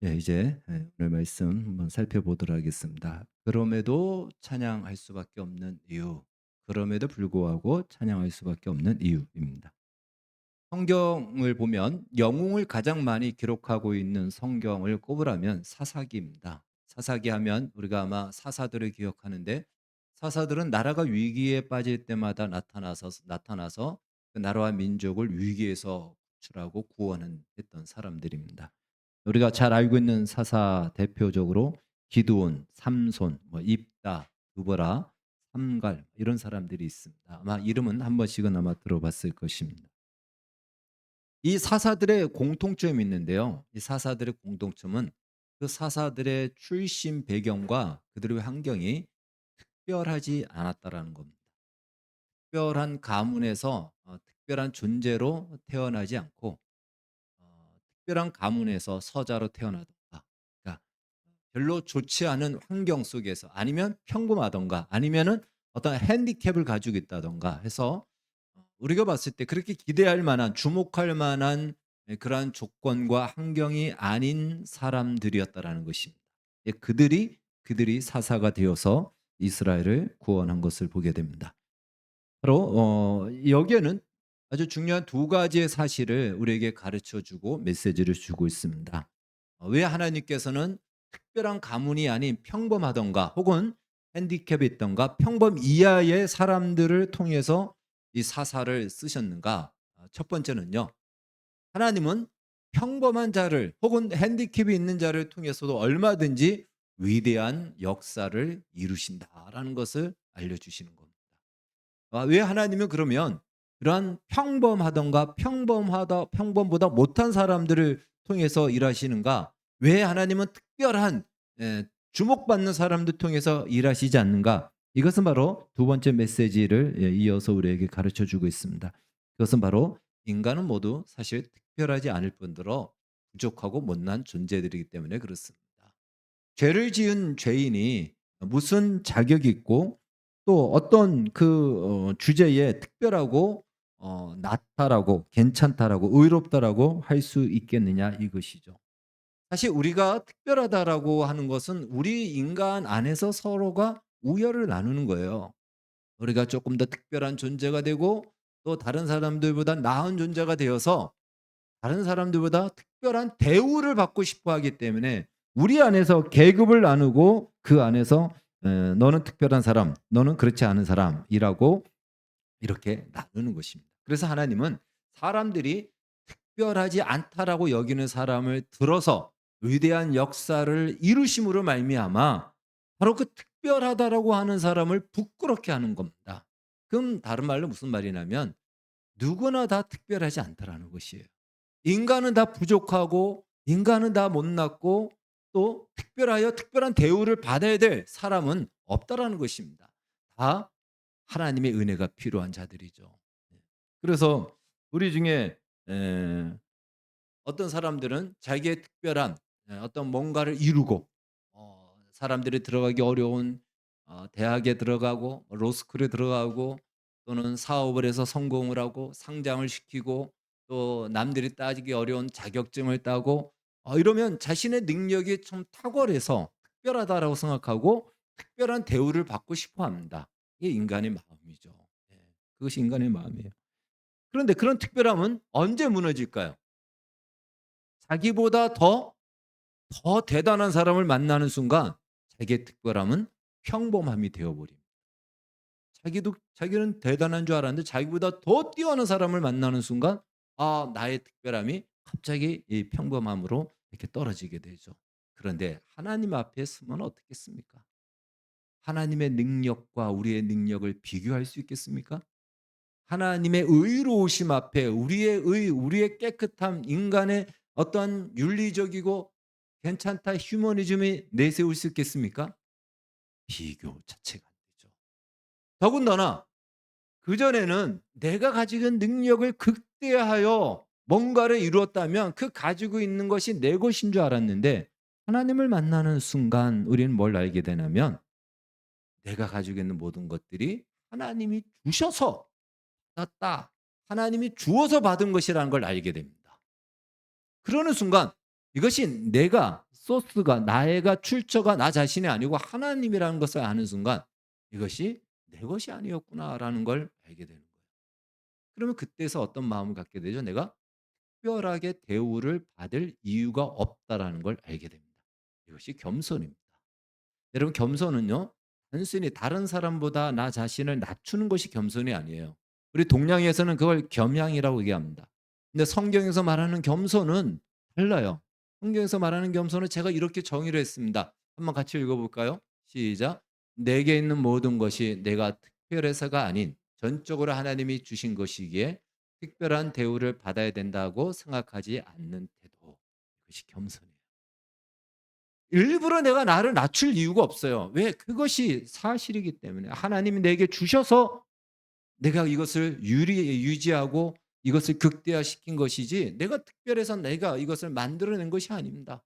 이제 오늘 말씀 한번 살펴보도록 하겠습니다. 그럼에도 찬양할 수밖에 없는 이유. 그럼에도 불구하고 찬양할 수밖에 없는 이유입니다. 성경을 보면 영웅을 가장 많이 기록하고 있는 성경을 꼽으라면 사사기입니다. 사사기 하면 우리가 아마 사사들을 기억하는데, 사사들은 나라가 위기에 빠질 때마다 나타나서 그 나라와 민족을 위기에서 구출하고 구원했던 사람들입니다. 우리가 잘 알고 있는 사사 대표적으로 기드온, 삼손, 입다, 두보라, 삼갈 이런 사람들이 있습니다. 아마 이름은 한 번씩은 아마 들어봤을 것입니다. 이 사사들의 공통점이 있는데요. 이 사사들의 공통점은 그 사사들의 출신 배경과 그들의 환경이 특별하지 않았다라는 겁니다. 특별한 가문에서 특별한 존재로 태어나지 않고 특별한 가문에서 서자로 태어나던가, 그러니까 별로 좋지 않은 환경 속에서, 아니면 평범하던가, 아니면은 어떤 핸디캡을 가지고 있다던가 해서 우리가 봤을 때 그렇게 기대할 만한, 주목할 만한 그러한 조건과 환경이 아닌 사람들이었다라는 것입니다. 그들이 사사가 되어서 이스라엘을 구원한 것을 보게 됩니다. 바로 여기에는 아주 중요한 두 가지의 사실을 우리에게 가르쳐 주고 메시지를 주고 있습니다. 왜 하나님께서는 특별한 가문이 아닌 평범하던가, 혹은 핸디캡이 있던가, 평범 이하의 사람들을 통해서 이 사사를 쓰셨는가? 첫 번째는요, 하나님은 평범한 자를, 혹은 핸디캡이 있는 자를 통해서도 얼마든지 위대한 역사를 이루신다라는 것을 알려주시는 겁니다. 왜 하나님은 그러면 그러한 평범하던가, 평범보다 못한 사람들을 통해서 일하시는가? 왜 하나님은 특별한 주목받는 사람들 통해서 일하시지 않는가? 이것은 바로 두 번째 메시지를 이어서 우리에게 가르쳐 주고 있습니다. 그것은 바로 인간은 모두 사실 특별하지 않을 뿐더러 부족하고 못난 존재들이기 때문에 그렇습니다. 죄를 지은 죄인이 무슨 자격이 있고, 또 어떤 그 주제에 특별하고 낫다라고, 괜찮다라고, 의롭다라고 할 수 있겠느냐, 이것이죠. 사실 우리가 특별하다라고 하는 것은 우리 인간 안에서 서로가 우열을 나누는 거예요. 우리가 조금 더 특별한 존재가 되고, 또 다른 사람들보다 나은 존재가 되어서 다른 사람들보다 특별한 대우를 받고 싶어 하기 때문에 우리 안에서 계급을 나누고, 그 안에서 너는 특별한 사람, 너는 그렇지 않은 사람이라고 이렇게 나누는 것입니다. 그래서 하나님은 사람들이 특별하지 않다라고 여기는 사람을 들어서 위대한 역사를 이루심으로 말미암아 바로 그 특별하다라고 하는 사람을 부끄럽게 하는 겁니다. 그럼 다른 말로 무슨 말이냐면, 누구나 다 특별하지 않다라는 것이에요. 인간은 다 부족하고, 인간은 다 못났고, 또 특별하여 특별한 대우를 받아야 될 사람은 없다라는 것입니다. 다 하나님의 은혜가 필요한 자들이죠. 그래서 우리 중에 에, 어떤 사람들은 자기의 특별한 어떤 뭔가를 이루고, 사람들이 들어가기 어려운 대학에 들어가고, 로스쿨에 들어가고, 또는 사업을 해서 성공을 하고 상장을 시키고, 또 남들이 따지기 어려운 자격증을 따고, 이러면 자신의 능력이 좀 탁월해서 특별하다라고 생각하고 특별한 대우를 받고 싶어 합니다. 이게 인간의 마음이죠. 예, 그것이 인간의 마음이에요. 그런데 그런 특별함은 언제 무너질까요? 자기보다 더 대단한 사람을 만나는 순간 자기의 특별함은 평범함이 되어버립니다. 자기는 대단한 줄 알았는데 자기보다 더 뛰어난 사람을 만나는 순간, 나의 특별함이 갑자기 이 평범함으로 이렇게 떨어지게 되죠. 그런데 하나님 앞에 서면 어떻겠습니까? 하나님의 능력과 우리의 능력을 비교할 수 있겠습니까? 하나님의 의로우심 앞에 우리의 깨끗함, 인간의 어떤 윤리적이고 괜찮다 휴머니즘이 내세울 수 있겠습니까? 비교 자체가 안 되죠. 더군다나 그전에는 내가 가지고 있는 능력을 극대화하여 뭔가를 이루었다면 그 가지고 있는 것이 내 것인 줄 알았는데, 하나님을 만나는 순간 우리는 뭘 알게 되냐면, 내가 가지고 있는 모든 것들이 하나님이 주셔서 받았다, 하나님이 주어서 받은 것이라는 걸 알게 됩니다. 그러는 순간 이것이 내가 소스가 나의가 출처가 나 자신이 아니고 하나님이라는 것을 아는 순간 이것이 내 것이 아니었구나라는 걸 알게 되는 거예요. 그러면 그때서 어떤 마음을 갖게 되죠? 내가 특별하게 대우를 받을 이유가 없다라는 걸 알게 됩니다. 이것이 겸손입니다. 여러분 겸손은요. 단순히 다른 사람보다 나 자신을 낮추는 것이 겸손이 아니에요. 우리 동양에서는 그걸 겸양이라고 얘기합니다. 근데 성경에서 말하는 겸손은 달라요. 성경에서 말하는 겸손은 제가 이렇게 정의를 했습니다. 한번 같이 읽어볼까요? 시작. 내게 있는 모든 것이 내가 특별해서가 아닌 전적으로 하나님이 주신 것이기에 특별한 대우를 받아야 된다고 생각하지 않는 태도. 이것이 겸손이에요. 일부러 내가 나를 낮출 이유가 없어요. 왜? 그것이 사실이기 때문에. 하나님이 내게 주셔서 내가 이것을 유지하고 이것을 극대화시킨 것이지 내가 특별해서 내가 이것을 만들어낸 것이 아닙니다.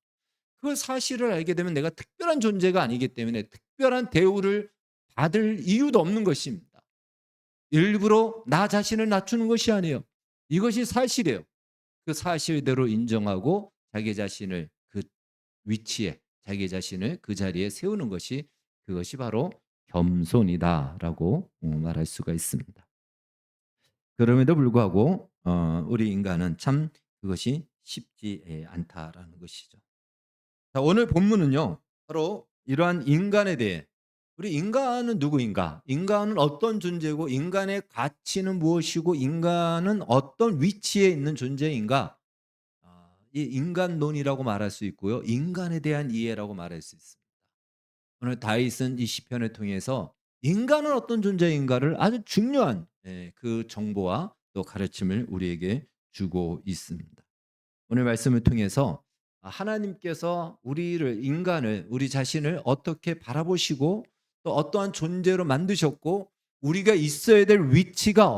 그 사실을 알게 되면 내가 특별한 존재가 아니기 때문에 특별한 대우를 받을 이유도 없는 것입니다. 일부러 나 자신을 낮추는 것이 아니에요. 이것이 사실이에요. 그 사실대로 인정하고 자기 자신을 그 위치에 자기 자신을 그 자리에 세우는 것이 그것이 바로 겸손이다라고 말할 수가 있습니다. 그럼에도 불구하고 우리 인간은 참 그것이 쉽지 않다라는 것이죠. 자, 오늘 본문은요. 바로 이러한 인간에 대해 우리 인간은 누구인가? 인간은 어떤 존재고 인간의 가치는 무엇이고 인간은 어떤 위치에 있는 존재인가? 이 인간론이라고 말할 수 있고요. 인간에 대한 이해라고 말할 수 있습니다. 오늘 다윗은 이 시편을 통해서 인간은 어떤 존재인가를 아주 중요한 그 정보와 또 가르침을 우리에게 주고 있습니다. 오늘 말씀을 통해서 하나님께서 우리를 인간을 우리 자신을 어떻게 바라보시고 또 어떠한 존재로 만드셨고 우리가 있어야 될 위치가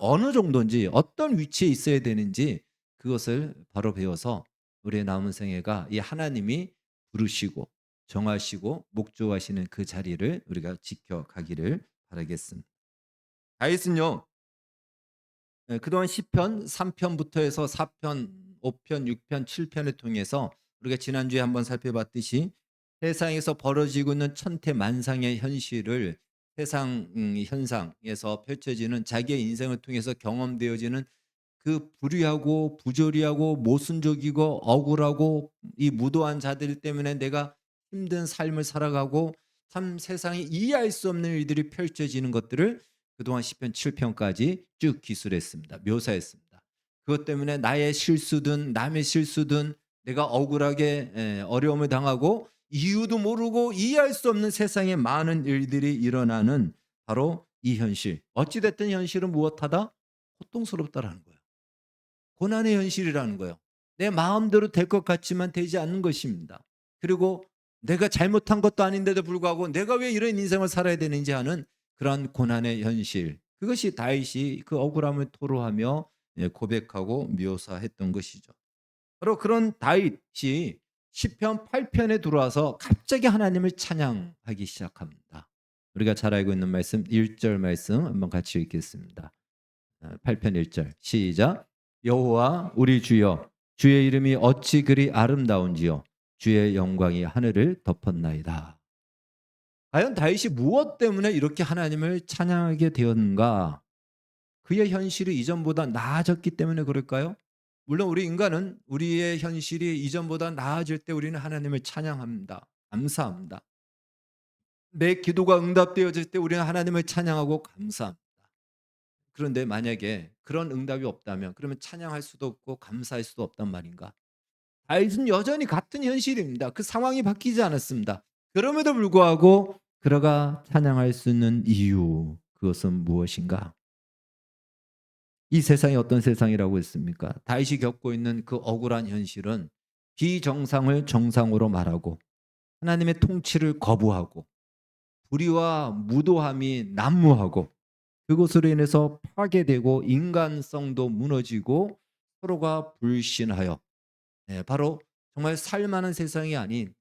어느 정도인지 어떤 위치에 있어야 되는지 그것을 바로 배워서 우리의 남은 생애가 이 하나님이 부르시고 정하시고 목조하시는 그 자리를 우리가 지켜가기를 바라겠습니다. 다윗은요. 그동안 시편 3편부터 해서 4편, 5편, 6편, 7편을 통해서 우리가 지난주에 한번 살펴봤듯이 세상에서 벌어지고 있는 천태만상의 현실을 세상 현상에서 펼쳐지는 자기의 인생을 통해서 경험되어지는 그 불의하고 부조리하고 모순적이고 억울하고 이 무도한 자들 때문에 내가 힘든 삶을 살아가고 참 세상에 이해할 수 없는 일들이 펼쳐지는 것들을 그동안 시편 7편까지 쭉 기술했습니다. 묘사했습니다. 그것 때문에 나의 실수든 남의 실수든 내가 억울하게 어려움을 당하고 이유도 모르고 이해할 수 없는 세상에 많은 일들이 일어나는 바로 이 현실. 어찌됐든 현실은 무엇하다? 고통스럽다라는 거예요. 고난의 현실이라는 거예요. 내 마음대로 될 것 같지만 되지 않는 것입니다. 그리고 내가 잘못한 것도 아닌데도 불구하고 내가 왜 이런 인생을 살아야 되는지 하는 그런 고난의 현실. 그것이 다윗이 그 억울함을 토로하며 고백하고 묘사했던 것이죠. 바로 그런 다윗이 시편 8편에 들어와서 갑자기 하나님을 찬양하기 시작합니다. 우리가 잘 알고 있는 말씀 1절 말씀 한번 같이 읽겠습니다. 8편 1절 시작. 여호와 우리 주여 주의 이름이 어찌 그리 아름다운지요 주의 영광이 하늘을 덮었나이다. 과연 다윗이 무엇 때문에 이렇게 하나님을 찬양하게 되었는가? 그의 현실이 이전보다 나아졌기 때문에 그럴까요? 물론 우리 인간은 우리의 현실이 이전보다 나아질 때 우리는 하나님을 찬양합니다. 감사합니다. 내 기도가 응답되어질 때 우리는 하나님을 찬양하고 감사합니다. 그런데 만약에 그런 응답이 없다면 그러면 찬양할 수도 없고 감사할 수도 없단 말인가? 다윗은 여전히 같은 현실입니다. 그 상황이 바뀌지 않았습니다. 그럼에도 불구하고 그러가 찬양할 수 있는 이유 그것은 무엇인가? 이 세상이 어떤 세상이라고 했습니까? 다윗이 겪고 있는 그 억울한 현실은 비정상을 정상으로 말하고 하나님의 통치를 거부하고 불의와 무도함이 난무하고 그것으로 인해서 파괴되고 인간성도 무너지고 서로가 불신하여 바로 정말 살만한 세상이 아닌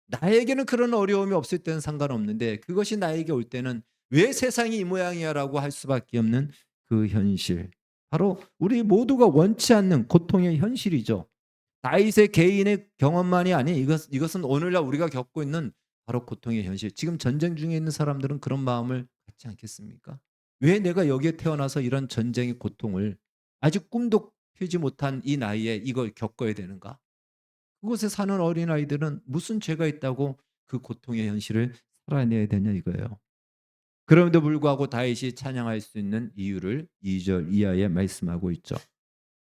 나에게는 그런 어려움이 없을 때는 상관없는데 그것이 나에게 올 때는 왜 세상이 이 모양이야라고 할 수밖에 없는 그 현실. 바로 우리 모두가 원치 않는 고통의 현실이죠. 다윗의 개인의 경험만이 아닌 이것은 오늘날 우리가 겪고 있는 바로 고통의 현실. 지금 전쟁 중에 있는 사람들은 그런 마음을 갖지 않겠습니까? 왜 내가 여기에 태어나서 이런 전쟁의 고통을 아직 꿈도 펴지 못한 이 나이에 이걸 겪어야 되는가? 그곳에 사는 어린아이들은 무슨 죄가 있다고 그 고통의 현실을 살아내야 되냐 이거예요. 그럼에도 불구하고 다윗이 찬양할 수 있는 이유를 2절 이하에 말씀하고 있죠.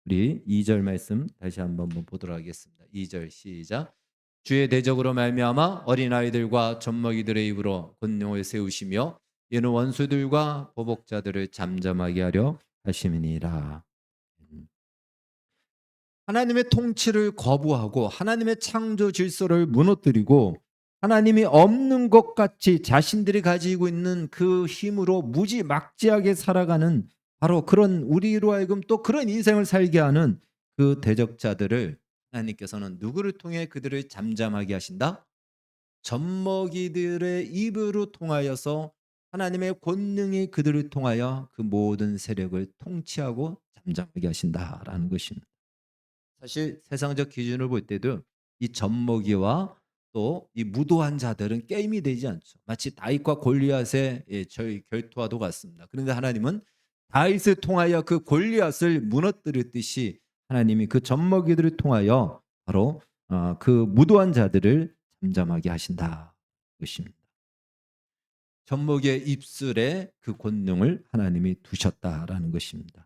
우리 2절 말씀 다시 한번 보도록 하겠습니다. 2절 시작. 주의 대적으로 말미암아 어린아이들과 젖먹이들의 입으로 권능을 세우시며 이는 원수들과 보복자들을 잠잠하게 하려 하심이니라. 하나님의 통치를 거부하고 하나님의 창조 질서를 무너뜨리고 하나님이 없는 것 같이 자신들이 가지고 있는 그 힘으로 무지막지하게 살아가는 바로 그런 우리로 하여금 또 그런 인생을 살게 하는 그 대적자들을 하나님께서는 누구를 통해 그들을 잠잠하게 하신다? 젖먹이들의 입으로 통하여서 하나님의 권능이 그들을 통하여 그 모든 세력을 통치하고 잠잠하게 하신다라는 것입니다. 사실 세상적 기준을 볼 때도 이 젖먹이와 또 이 무도한 자들은 게임이 되지 않죠. 마치 다윗과 골리앗의 저희 결투와도 같습니다. 그런데 하나님은 다윗을 통하여 그 골리앗을 무너뜨렸듯이 하나님이 그 젖먹이들을 통하여 바로 그 무도한 자들을 잠잠하게 하신다 것입니다. 젖먹이의 입술에 그 권능을 하나님이 두셨다라는 것입니다.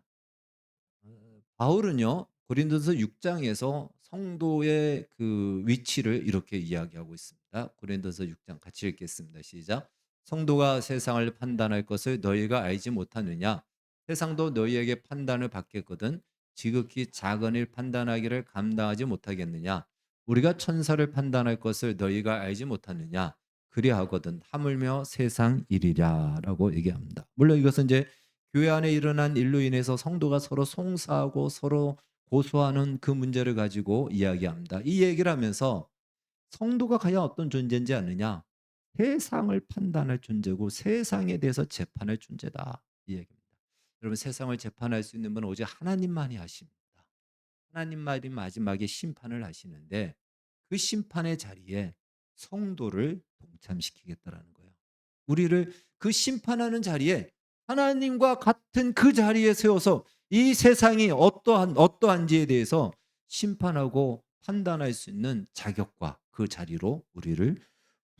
바울은요 고린도서 6장에서 성도의 그 위치를 이렇게 이야기하고 있습니다. 고린도서 6장 같이 읽겠습니다. 시작. 성도가 세상을 판단할 것을 너희가 알지 못하느냐? 세상도 너희에게 판단을 받겠거든 지극히 작은 일 판단하기를 감당하지 못하겠느냐? 우리가 천사를 판단할 것을 너희가 알지 못하느냐? 그리하거든 하물며 세상 일이랴라고 얘기합니다. 물론 이것은 이제 교회 안에 일어난 일로 인해서 성도가 서로 송사하고 서로 고소하는 그 문제를 가지고 이야기합니다. 이 얘기를 하면서 성도가 과연 어떤 존재인지 아느냐? 세상을 판단할 존재고 세상에 대해서 재판할 존재다. 이 얘기입니다. 여러분 세상을 재판할 수 있는 분은 오직 하나님만이 하십니다. 하나님만이 마지막에 심판을 하시는데 그 심판의 자리에 성도를 동참시키겠다라는 거예요. 우리를 그 심판하는 자리에 하나님과 같은 그 자리에 세워서 이 세상이 어떠한지에 대해서 심판하고 판단할 수 있는 자격과 그 자리로 우리를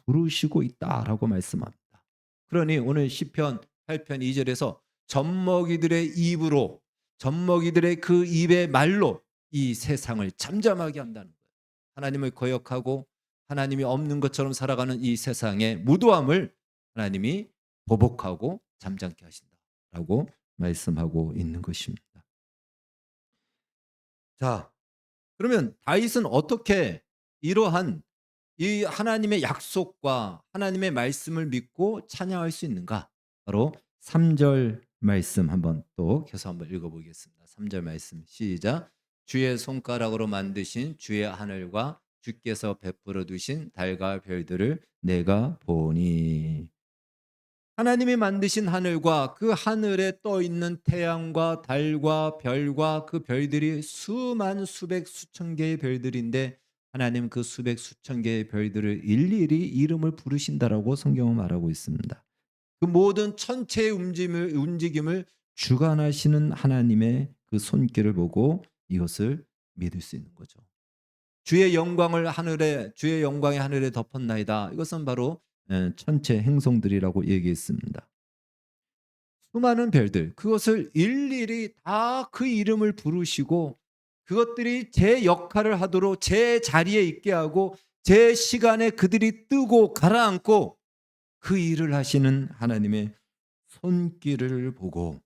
부르시고 있다라고 말씀합니다. 그러니 오늘 시편 8편 2절에서 젖먹이들의 입으로 젖먹이들의 그 입의 말로 이 세상을 잠잠하게 한다는 거예요. 하나님을 거역하고 하나님이 없는 것처럼 살아가는 이 세상의 무도함을 하나님이 보복하고 잠잠케 하신다라고 말씀하고 있는 것입니다. 자, 그러면 다윗은 어떻게 이러한 이 하나님의 약속과 하나님의 말씀을 믿고 찬양할 수 있는가? 바로 3절 말씀 한번 또 계속 한번 읽어보겠습니다. 3절 말씀 시작. 주의 손가락으로 만드신 주의 하늘과 주께서 베풀어 두신 달과 별들을 내가 보니. 하나님이 만드신 하늘과 그 하늘에 떠 있는 태양과 달과 별과 그 별들이 수만 수백 수천 개의 별들인데 하나님 그 수백 수천 개의 별들을 일일이 이름을 부르신다라고 성경은 말하고 있습니다. 그 모든 천체의 움직임을 주관하시는 하나님의 그 손길을 보고 이것을 믿을 수 있는 거죠. 주의 영광이 하늘에 덮었나이다. 이것은 바로 천체 행성들이라고 얘기했습니다. 수많은 별들 그것을 일일이 다 그 이름을 부르시고 그것들이 제 역할을 하도록 제 자리에 있게 하고 제 시간에 그들이 뜨고 가라앉고 그 일을 하시는 하나님의 손길을 보고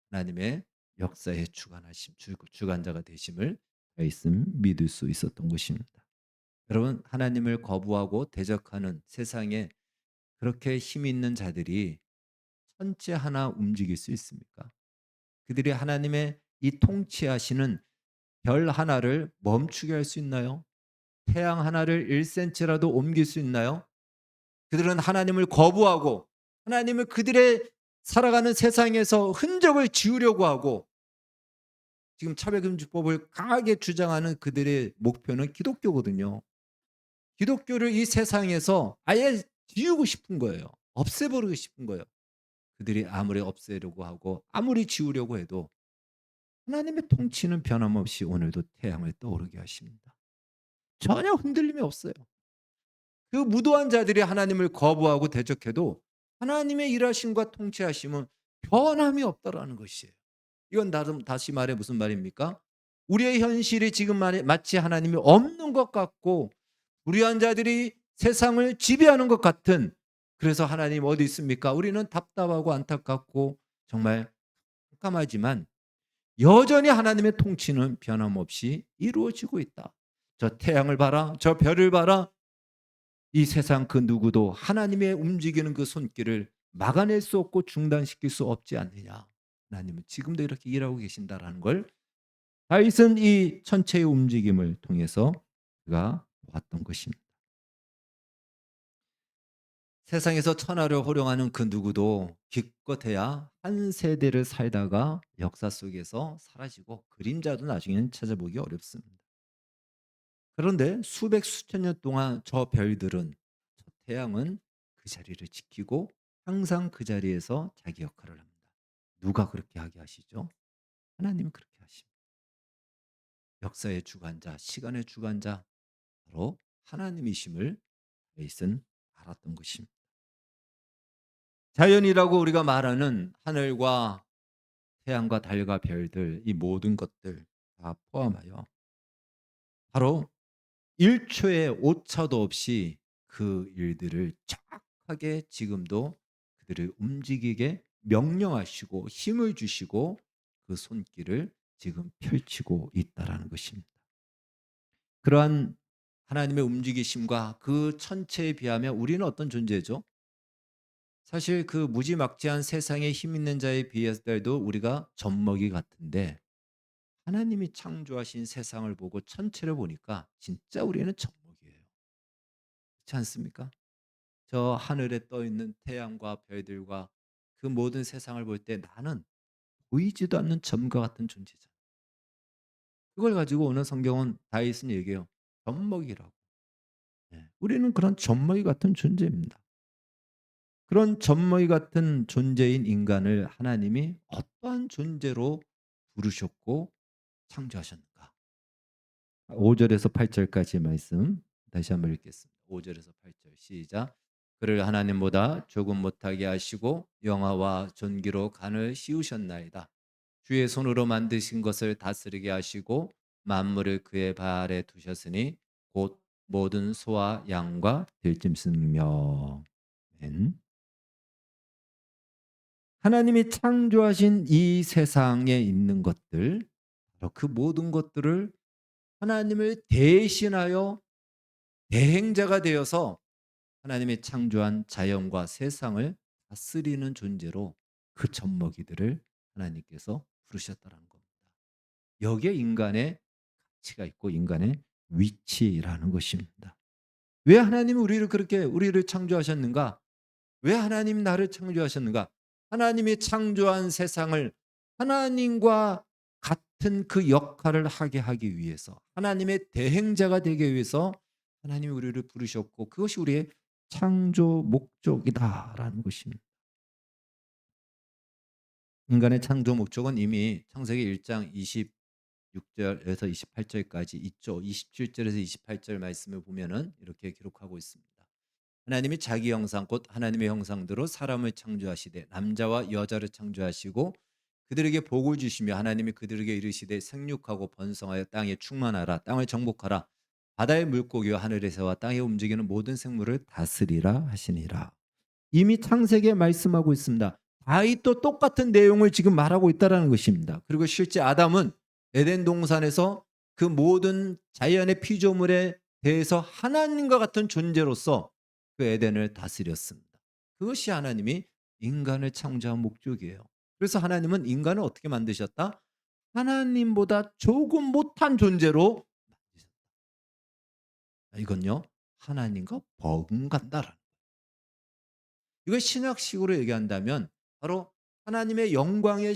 하나님의 역사의 주관자가 되심을 믿을 수 있었던 것입니다. 여러분 하나님을 거부하고 대적하는 세상에 그렇게 힘 있는 자들이 천체 하나 움직일 수 있습니까? 그들이 하나님의 이 통치하시는 별 하나를 멈추게 할 수 있나요? 태양 하나를 1cm라도 옮길 수 있나요? 그들은 하나님을 거부하고 하나님을 그들의 살아가는 세상에서 흔적을 지우려고 하고 지금 차별금지법을 강하게 주장하는 그들의 목표는 기독교거든요. 기독교를 이 세상에서 아예 지우고 싶은 거예요. 없애버리고 싶은 거예요. 그들이 아무리 없애려고 하고 아무리 지우려고 해도 하나님의 통치는 변함없이 오늘도 태양을 떠오르게 하십니다. 전혀 흔들림이 없어요. 그 무도한 자들이 하나님을 거부하고 대적해도 하나님의 일하심과 통치하심은 변함이 없다라는 것이에요. 이건 다시 말해 무슨 말입니까? 우리의 현실이 지금 마치 하나님이 없는 것 같고 불의한 자들이 세상을 지배하는 것 같은, 그래서 하나님 어디 있습니까? 우리는 답답하고 안타깝고 정말 깜깜하지만 여전히 하나님의 통치는 변함없이 이루어지고 있다. 저 태양을 봐라, 저 별을 봐라. 이 세상 그 누구도 하나님의 움직이는 그 손길을 막아낼 수 없고 중단시킬 수 없지 않느냐. 하나님은 지금도 이렇게 일하고 계신다라는 걸 다윗은 이 천체의 움직임을 통해서 그가 보았던 것입니다. 세상에서 천하를 호령하는 그 누구도 기껏해야 한 세대를 살다가 역사 속에서 사라지고 그림자도 나중에는 찾아보기 어렵습니다. 그런데 수백 수천 년 동안 저 별들은, 저 태양은 그 자리를 지키고 항상 그 자리에서 자기 역할을 합니다. 누가 그렇게 하게 하시죠? 하나님 그렇게 하십니다. 역사의 주관자, 시간의 주관자 바로 하나님이심을 다윗은 알았던 것입니다. 자연이라고 우리가 말하는 하늘과 태양과 달과 별들, 이 모든 것들 다 포함하여 바로 1초의 오차도 없이 그 일들을 정확하게 지금도 그들을 움직이게 명령하시고 힘을 주시고 그 손길을 지금 펼치고 있다라는 것입니다. 그러한 하나님의 움직이심과 그 천체에 비하면 우리는 어떤 존재죠? 사실 그 무지막지한 세상에 힘 있는 자에 비해서도 우리가 젖먹이 같은데, 하나님이 창조하신 세상을 보고 천체를 보니까 진짜 우리는 젖먹이에요. 그렇지 않습니까? 저 하늘에 떠 있는 태양과 별들과 그 모든 세상을 볼 때 나는 보이지도 않는 점과 같은 존재잖아. 그걸 가지고 오늘 성경은 다윗은 얘기해요. 젖먹이라고. 네. 우리는 그런 젖먹이 같은 존재입니다. 그런 젖먹이 같은 존재인 인간을 하나님이 어떠한 존재로 부르셨고 창조하셨는가? 5절에서 8절까지 말씀 다시 한번 읽겠습니다. 5절에서 8절 시작. 그를 하나님보다 조금 못하게 하시고 영화와 존귀로 간을 씌우셨나이다. 주의 손으로 만드신 것을 다스리게 하시고 만물을 그의 발 아래 두셨으니 곧 모든 소와 양과 들짐승이며. 아멘. 하나님이 창조하신 이 세상에 있는 것들, 바로 그 모든 것들을 하나님을 대신하여 대행자가 되어서 하나님이 창조한 자연과 세상을 다스리는 존재로 그 젖먹이들을 하나님께서 부르셨다는 겁니다. 여기에 인간의 가치가 있고 인간의 위치라는 것입니다. 왜 하나님이 우리를 창조하셨는가? 왜 하나님 나를 창조하셨는가? 하나님이 창조한 세상을 하나님과 같은 그 역할을 하게 하기 위해서, 하나님의 대행자가 되기 위해서 하나님이 우리를 부르셨고 그것이 우리의 창조 목적이다라는 것입니다. 인간의 창조 목적은 이미 창세기 1장 26절에서 28절까지 있죠. 27절에서 28절 말씀을 보면은 이렇게 기록하고 있습니다. 하나님이 자기 형상 곧 하나님의 형상대로 사람을 창조하시되 남자와 여자를 창조하시고 그들에게 복을 주시며 하나님이 그들에게 이르시되 생육하고 번성하여 땅에 충만하라. 땅을 정복하라. 바다의 물고기와 하늘의 새와 땅에 움직이는 모든 생물을 다스리라 하시니라. 이미 창세기에 말씀하고 있습니다. 다윗도 똑같은 내용을 지금 말하고 있다는 것입니다. 그리고 실제 아담은 에덴 동산에서 그 모든 자연의 피조물에 대해서 하나님과 같은 존재로서 그 에덴을 다스렸습니다. 그것이 하나님이 인간을 창조한 목적이에요. 그래서 하나님은 인간을 어떻게 만드셨다? 하나님보다 조금 못한 존재로 만드셨다. 이건요, 하나님과 버금간다라는 거예요. 이걸 신학식으로 얘기한다면 바로 하나님의 영광의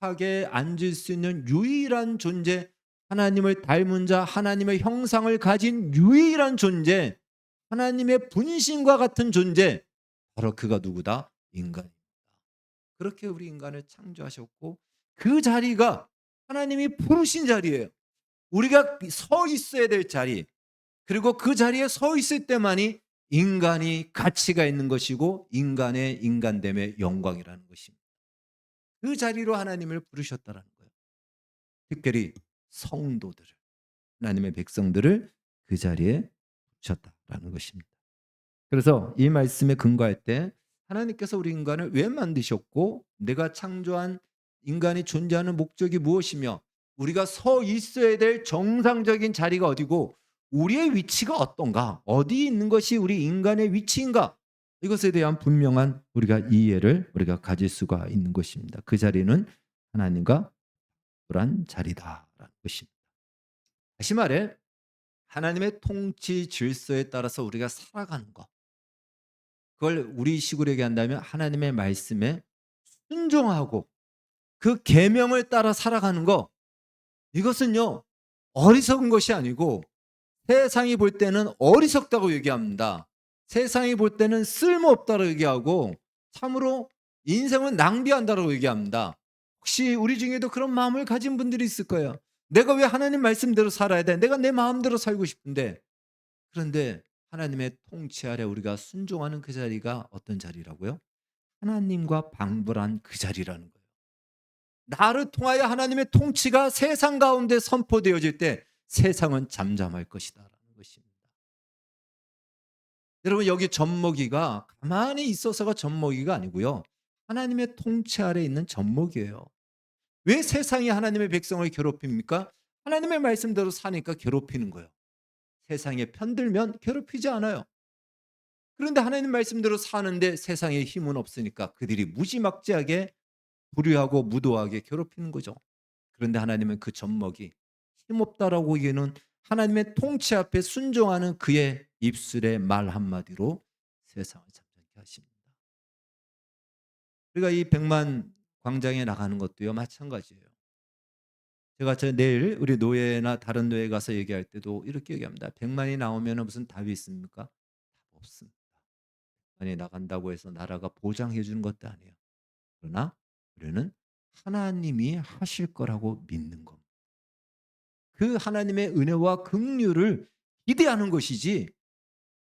빳빳하게 앉을 수 있는 유일한 존재, 하나님을 닮은 자, 하나님의 형상을 가진 유일한 존재, 하나님의 분신과 같은 존재, 바로 그가 누구다? 인간입니다. 그렇게 우리 인간을 창조하셨고 그 자리가 하나님이 부르신 자리예요. 우리가 서 있어야 될 자리, 그리고 그 자리에 서 있을 때만이 인간이 가치가 있는 것이고 인간의 인간됨의 영광이라는 것입니다. 그 자리로 하나님을 부르셨다라는 거예요. 특별히 성도들을, 하나님의 백성들을 그 자리에 부르셨다라는 것입니다. 그래서 이 말씀에 근거할 때 하나님께서 우리 인간을 왜 만드셨고 내가 창조한 인간이 존재하는 목적이 무엇이며 우리가 서 있어야 될 정상적인 자리가 어디고 우리의 위치가 어떤가, 어디 있는 것이 우리 인간의 위치인가, 이것에 대한 분명한 우리가 이해를 우리가 가질 수가 있는 것입니다. 그 자리는 하나님과 불한 자리다라는 것입니다. 다시 말해 하나님의 통치 질서에 따라서 우리가 살아가는 것, 그걸 우리식으로 얘기한다면 하나님의 말씀에 순종하고 그 계명을 따라 살아가는 거, 이것은요 어리석은 것이 아니고 세상이 볼 때는 어리석다고 얘기합니다. 세상이 볼 때는 쓸모없다고 얘기하고 참으로 인생을 낭비한다고 얘기합니다. 혹시 우리 중에도 그런 마음을 가진 분들이 있을 거예요. 내가 왜 하나님 말씀대로 살아야 돼? 내가 내 마음대로 살고 싶은데. 그런데 하나님의 통치 아래 우리가 순종하는 그 자리가 어떤 자리라고요? 하나님과 방불한 그 자리라는 거예요. 나를 통하여 하나님의 통치가 세상 가운데 선포되어질 때 세상은 잠잠할 것이다라는 것입니다. 여러분, 여기 젖먹이가 가만히 있어서가 젖먹이가 아니고요. 하나님의 통치 아래 있는 젖먹이에요. 왜 세상이 하나님의 백성을 괴롭힙니까? 하나님의 말씀대로 사니까 괴롭히는 거예요. 세상에 편들면 괴롭히지 않아요. 그런데 하나님 말씀대로 사는데 세상에 힘은 없으니까 그들이 무지막지하게 불의하고 무도하게 괴롭히는 거죠. 그런데 하나님은 그 젖먹이 힘없다라고 얘기는 하나님의 통치 앞에 순종하는 그의 입술의 말 한마디로 세상을 잠잠케 하십니다. 우리가 이 백만 광장에 나가는 것도요 마찬가지예요. 제가 내일 우리 노예나 다른 노예 가서 얘기할 때도 이렇게 얘기합니다. 100만이 나오면 무슨 답이 있습니까? 답 없습니다. 만이 나간다고 해서 나라가 보장해 주는 것도 아니에요. 그러나 우리는 하나님이 하실 거라고 믿는 겁니다. 그 하나님의 은혜와 긍휼을 기대하는 것이지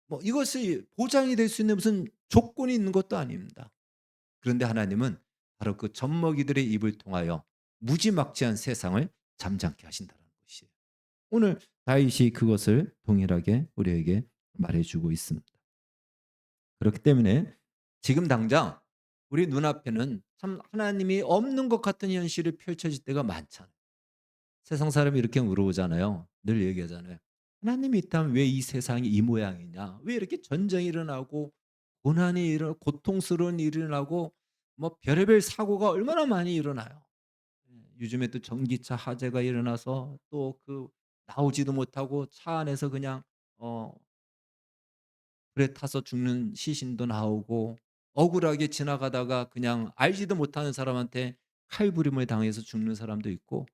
뭐 이것이 보장이 될 수 있는 무슨 조건이 있는 것도 아닙니다. 그런데 하나님은 바로 그 젖먹이들의 입을 통하여 무지막지한 세상을 잠잠케 하신다는 것이에요. 오늘 다윗이 그것을 동일하게 우리에게 말해주고 있습니다. 그렇기 때문에 지금 당장 우리 눈앞에는 참 하나님이 없는 것 같은 현실이 펼쳐질 때가 많잖아요. 세상 사람이 이렇게 물어보잖아요. 늘 얘기하잖아요. 하나님이 있다면 왜 이 세상이 이 모양이냐? 왜 이렇게 전쟁이 일어나고 고난이 일어나고 고통스러운 일이 일어나고 뭐 별의별 사고가 얼마나 많이 일어나요. 요즘에 또 전기차 화재가 일어나서 또 그 나오지도 못하고 차 안에서 그냥 어 불에 타서 죽는 시신도 나오고 억울하게 지나가다가 그냥 알지도 못하는 사람한테 칼부림을 당해서 죽는 사람도 있고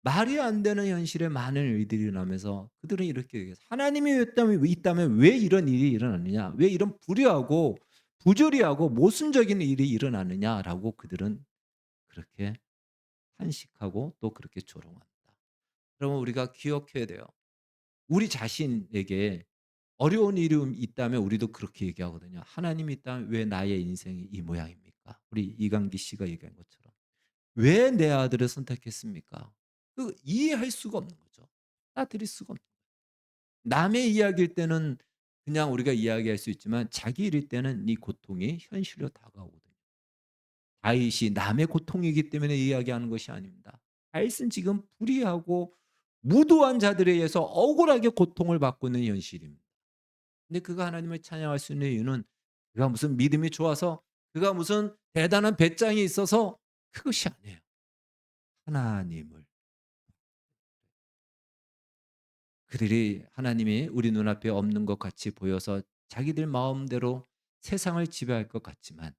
말이 안 되는 현실에 많은 일들이 일어나면서 그들은 이렇게 얘기해요. 하나님이 있다면 왜 이런 일이 일어나느냐? 왜 이런 불의하고 부조리하고 모순적인 일이 일어나느냐라고 그들은 그렇게 탄식하고 또 그렇게 조롱한다. 그러면 우리가 기억해야 돼요. 우리 자신에게 어려운 일이 있다면 우리도 그렇게 얘기하거든요. 하나님이 있다면 왜 나의 인생이 이 모양입니까? 우리 이강기 씨가 얘기한 것처럼. 왜 내 아들을 선택했습니까? 그 이해할 수가 없는 거죠. 받아들일 수가 없는 거예요. 남의 이야기일 때는 그냥 우리가 이야기할 수 있지만 자기 일일 때는 이 고통이 현실로 다가오거든요. 다윗이 남의 고통이기 때문에 이야기하는 것이 아닙니다. 다윗은 지금 불의하고 무도한 자들에 의해서 억울하게 고통을 받고 있는 현실입니다. 근데 그가 하나님을 찬양할 수 있는 이유는 그가 무슨 믿음이 좋아서 그가 무슨 대단한 배짱이 있어서 그것이 아니에요. 하나님을 그들이 하나님이 우리 눈앞에 없는 것 같이 보여서 자기들 마음대로 세상을 지배할 것 같지만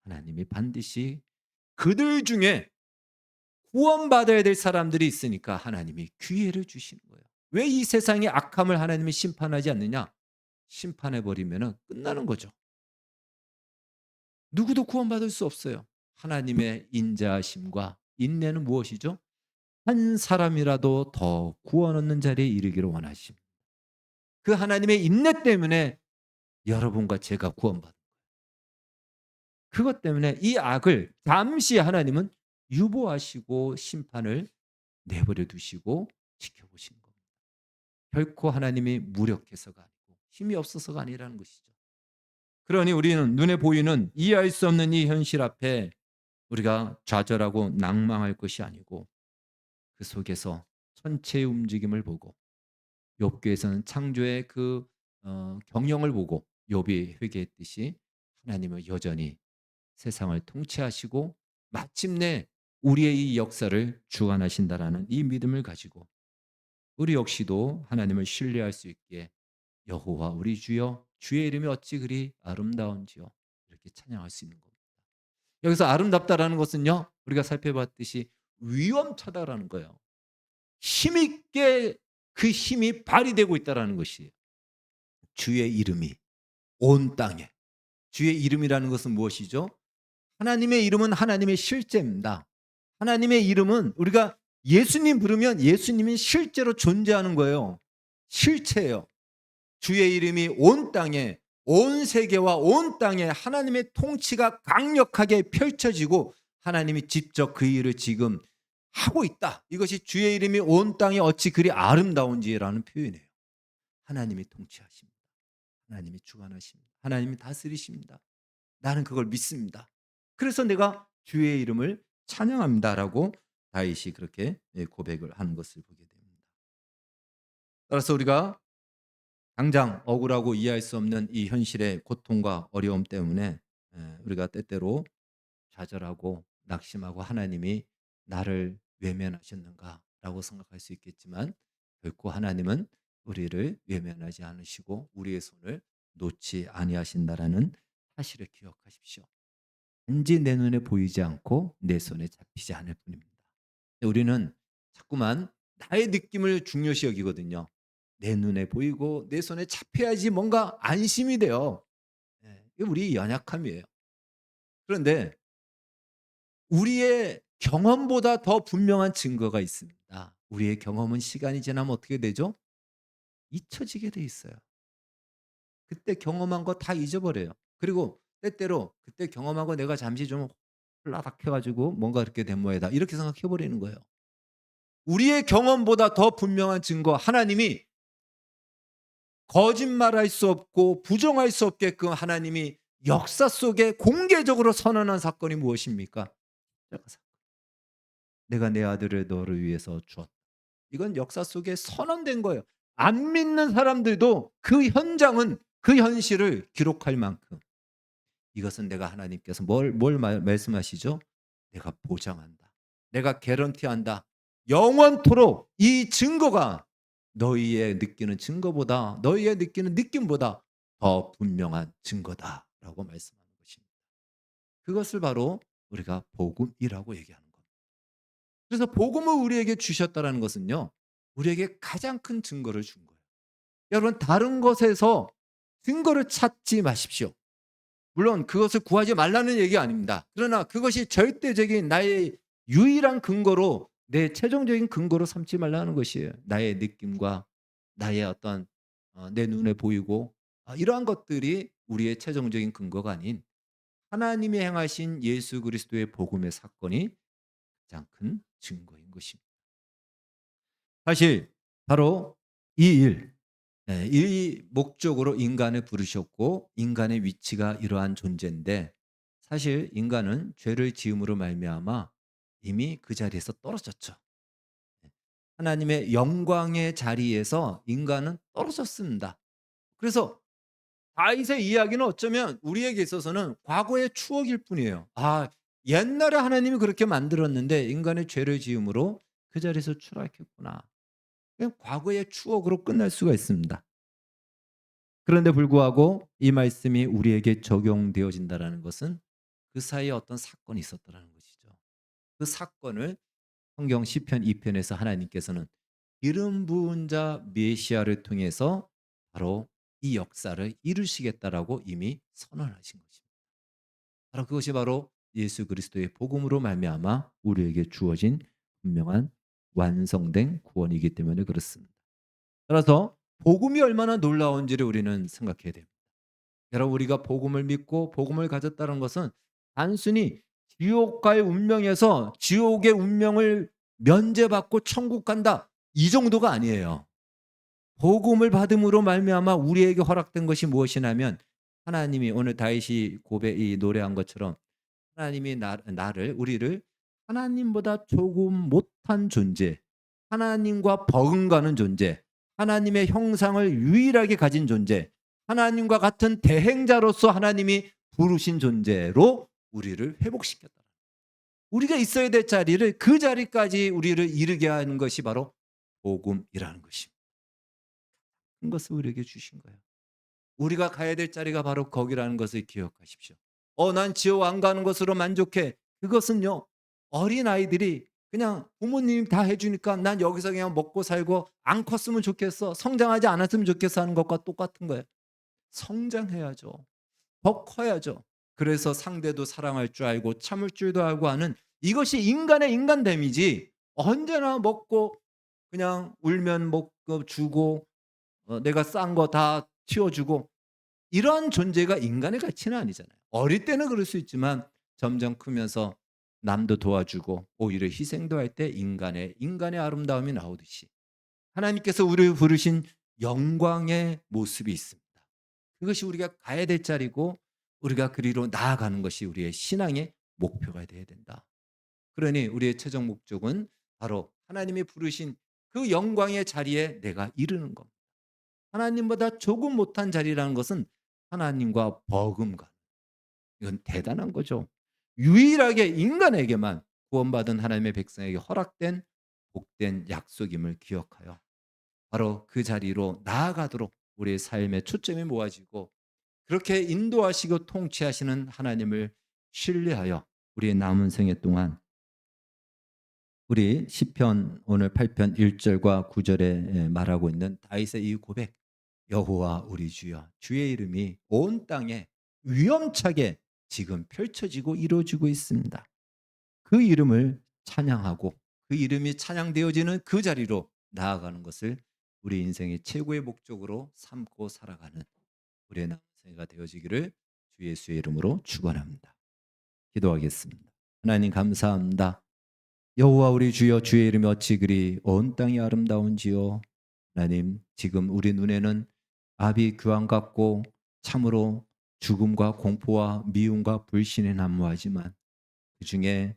하나님이 반드시 그들 중에 구원받아야 될 사람들이 있으니까 하나님이 기회를 주시는 거예요. 왜 이 세상의 악함을 하나님이 심판하지 않느냐? 심판해 버리면은 끝나는 거죠. 누구도 구원받을 수 없어요. 하나님의 인자하심과 인내는 무엇이죠? 한 사람이라도 더 구원 얻는 자리에 이르기를 원하십니다. 그 하나님의 인내 때문에 여러분과 제가 구원받은, 그것 때문에 이 악을 잠시 하나님은 유보하시고 심판을 내버려 두시고 지켜보시는 겁니다. 결코 하나님이 무력해서가 아니고 힘이 없어서가 아니라는 것이죠. 그러니 우리는 눈에 보이는 이해할 수 없는 이 현실 앞에 우리가 좌절하고 낭망할 것이 아니고 그 속에서 천체의 움직임을 보고, 욥기에서는 창조의 그 경영을 보고 욥이 회개했듯이 하나님은 여전히 세상을 통치하시고 마침내 우리의 이 역사를 주관하신다라는 이 믿음을 가지고 우리 역시도 하나님을 신뢰할 수 있게 여호와 우리 주여 주의 이름이 어찌 그리 아름다운지요, 이렇게 찬양할 수 있는 겁니다. 여기서 아름답다라는 것은요, 우리가 살펴봤듯이 위엄차다라는 거예요. 힘있게 그 힘이 발휘되고 있다라는 것이에요. 주의 이름이 온 땅에. 주의 이름이라는 것은 무엇이죠? 하나님의 이름은 하나님의 실제입니다. 하나님의 이름은 우리가 예수님 부르면 예수님이 실제로 존재하는 거예요. 실체예요. 주의 이름이 온 땅에, 온 세계와 온 땅에 하나님의 통치가 강력하게 펼쳐지고 하나님이 직접 그 일을 지금 하고 있다. 이것이 주의 이름이 온 땅에 어찌 그리 아름다운지라는 표현이에요. 하나님이 통치하십니다. 하나님이 주관하십니다. 하나님이 다스리십니다. 나는 그걸 믿습니다. 그래서 내가 주의 이름을 찬양합니다라고 다윗이 그렇게 고백을 하는 것을 보게 됩니다. 따라서 우리가 당장 억울하고 이해할 수 없는 이 현실의 고통과 어려움 때문에 우리가 때때로 좌절하고 낙심하고 하나님이 나를 외면하셨는가라고 생각할 수 있겠지만, 결코 하나님은 우리를 외면하지 않으시고 우리의 손을 놓지 아니하신다라는 사실을 기억하십시오. 단지 내 눈에 보이지 않고 내 손에 잡히지 않을 뿐입니다. 우리는 자꾸만 나의 느낌을 중요시 여기거든요. 내 눈에 보이고 내 손에 잡혀야지 뭔가 안심이 돼요. 이게 우리 연약함이에요. 그런데 우리의 경험보다 더 분명한 증거가 있습니다. 우리의 경험은 시간이 지나면 어떻게 되죠? 잊혀지게 돼 있어요. 그때 경험한 거 다 잊어버려요. 그리고 때때로 그때 경험한 거 내가 잠시 좀 홀라닥해 가지고 뭔가 그렇게 된 모양이다, 이렇게 생각해 버리는 거예요. 우리의 경험보다 더 분명한 증거, 하나님이 거짓말할 수 없고 부정할 수 없게끔 하나님이 역사 속에 공개적으로 선언한 사건이 무엇입니까? 내가 내 아들을 너를 위해서 주었다. 이건 역사 속에 선언된 거예요. 안 믿는 사람들도 그 현장은, 그 현실을 기록할 만큼 이것은 내가, 하나님께서 뭘 말씀하시죠? 내가 보장한다. 내가 개런티한다. 영원토록 이 증거가 너희의 느끼는 증거보다, 너희의 느끼는 느낌보다 더 분명한 증거다라고 말씀하는 것입니다. 그것을 바로 우리가 복음이라고 얘기하는 겁니다. 그래서 복음을 우리에게 주셨다라는 것은요, 우리에게 가장 큰 증거를 준 거예요. 여러분, 다른 것에서 증거를 찾지 마십시오. 물론 그것을 구하지 말라는 얘기 아닙니다. 그러나 그것이 절대적인 나의 유일한 근거로, 내 최종적인 근거로 삼지 말라는 것이에요. 나의 느낌과 나의 어떤 내 눈에 보이고 이러한 것들이 우리의 최종적인 근거가 아닌 하나님이 행하신 예수 그리스도의 복음의 사건이 가장 큰 증거인 것입니다. 사실 바로 이 목적으로 인간을 부르셨고 인간의 위치가 이러한 존재인데, 사실 인간은 죄를 지음으로 말미암아 이미 그 자리에서 떨어졌죠. 하나님의 영광의 자리에서 인간은 떨어졌습니다. 그래서 다윗의 이야기는 어쩌면 우리에게 있어서는 과거의 추억일 뿐이에요. 옛날에 하나님이 그렇게 만들었는데 인간의 죄를 지음으로 그 자리에서 추락했구나. 그냥 과거의 추억으로 끝날 수가 있습니다. 그런데 불구하고 이 말씀이 우리에게 적용되어진다라는 것은 그 사이에 어떤 사건이 있었다라는 것이죠. 그 사건을 성경 시편 2편에서 하나님께서는 기름 부은 자 메시아를 통해서 바로 이 역사를 이루시겠다라고 이미 선언하신 것입니다. 바로 그것이 바로 예수 그리스도의 복음으로 말미암아 우리에게 주어진 분명한 완성된 구원이기 때문에 그렇습니다. 따라서 복음이 얼마나 놀라운지를 우리는 생각해야 됩니다. 여러분, 우리가 복음을 믿고 복음을 가졌다는 것은 단순히 지옥 갈 운명에서 지옥의 운명을 면제받고 천국 간다, 이 정도가 아니에요. 복음을 받음으로 말미암아 우리에게 허락된 것이 무엇이냐면, 하나님이 오늘 다윗이 이 노래한 것처럼 하나님이 우리를 하나님보다 조금 못한 존재, 하나님과 버금가는 존재, 하나님의 형상을 유일하게 가진 존재, 하나님과 같은 대행자로서 하나님이 부르신 존재로 우리를 회복시켰다. 우리가 있어야 될 자리를, 그 자리까지 우리를 이르게 하는 것이 바로 복음이라는 것입니다. 큰 것을 우리에게 주신 거예요. 우리가 가야 될 자리가 바로 거기라는 것을 기억하십시오. 난 지옥 안 가는 것으로 만족해. 그것은요, 어린아이들이 그냥 부모님이 다 해주니까 난 여기서 그냥 먹고 살고 안 컸으면 좋겠어, 성장하지 않았으면 좋겠어 하는 것과 똑같은 거예요. 성장해야죠. 더 커야죠. 그래서 상대도 사랑할 줄 알고 참을 줄도 알고 하는, 이것이 인간의 인간됨이지, 언제나 먹고 그냥 울면 먹고 주고 내가 싼 거 다 튀어주고, 이러한 존재가 인간의 가치는 아니잖아요. 어릴 때는 그럴 수 있지만 점점 크면서 남도 도와주고 오히려 희생도 할 때 인간의 아름다움이 나오듯이 하나님께서 우리를 부르신 영광의 모습이 있습니다. 그것이 우리가 가야 될 자리고 우리가 그리로 나아가는 것이 우리의 신앙의 목표가 되어야 된다. 그러니 우리의 최종 목적은 바로 하나님이 부르신 그 영광의 자리에 내가 이르는 겁니다. 하나님보다 조금 못한 자리라는 것은 하나님과 버금가. 이건 대단한 거죠. 유일하게 인간에게만 구원받은 하나님의 백성에게 허락된 복된 약속임을 기억하여 바로 그 자리로 나아가도록 우리의 삶의 초점이 모아지고, 그렇게 인도하시고 통치하시는 하나님을 신뢰하여 우리의 남은 생애 동안 우리 시편 오늘 8편 1절과 9절에 말하고 있는 다윗의 이 고백, 여호와 우리 주여, 주의 이름이 온 땅에 위엄차게 지금 펼쳐지고 이루어지고 있습니다. 그 이름을 찬양하고 그 이름이 찬양되어지는 그 자리로 나아가는 것을 우리 인생의 최고의 목적으로 삼고 살아가는 우리의 남은 생애가 되어지기를 주 예수의 이름으로 축원합니다. 기도하겠습니다. 하나님 감사합니다. 여호와 우리 주여, 주의 이름이 어찌 그리 온 땅이 아름다운지요. 하나님, 지금 우리 눈에는 아비 규환 같고 참으로 죽음과 공포와 미움과 불신이 난무하지만, 그중에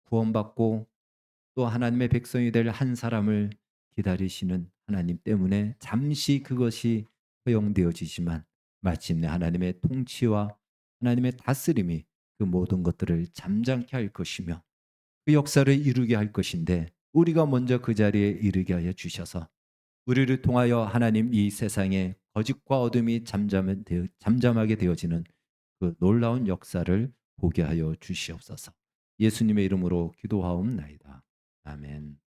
구원받고 또 하나님의 백성이 될 한 사람을 기다리시는 하나님 때문에 잠시 그것이 허용되어지지만, 마침내 하나님의 통치와 하나님의 다스림이 그 모든 것들을 잠잠케 할 것이며 그 역사를 이루게 할 것인데, 우리가 먼저 그 자리에 이르게 하여 주셔서 우리를 통하여 하나님 이 세상에 거짓과 어둠이 잠잠하게 되어지는 그 놀라운 역사를 보게 하여 주시옵소서. 예수님의 이름으로 기도하옵나이다. 아멘.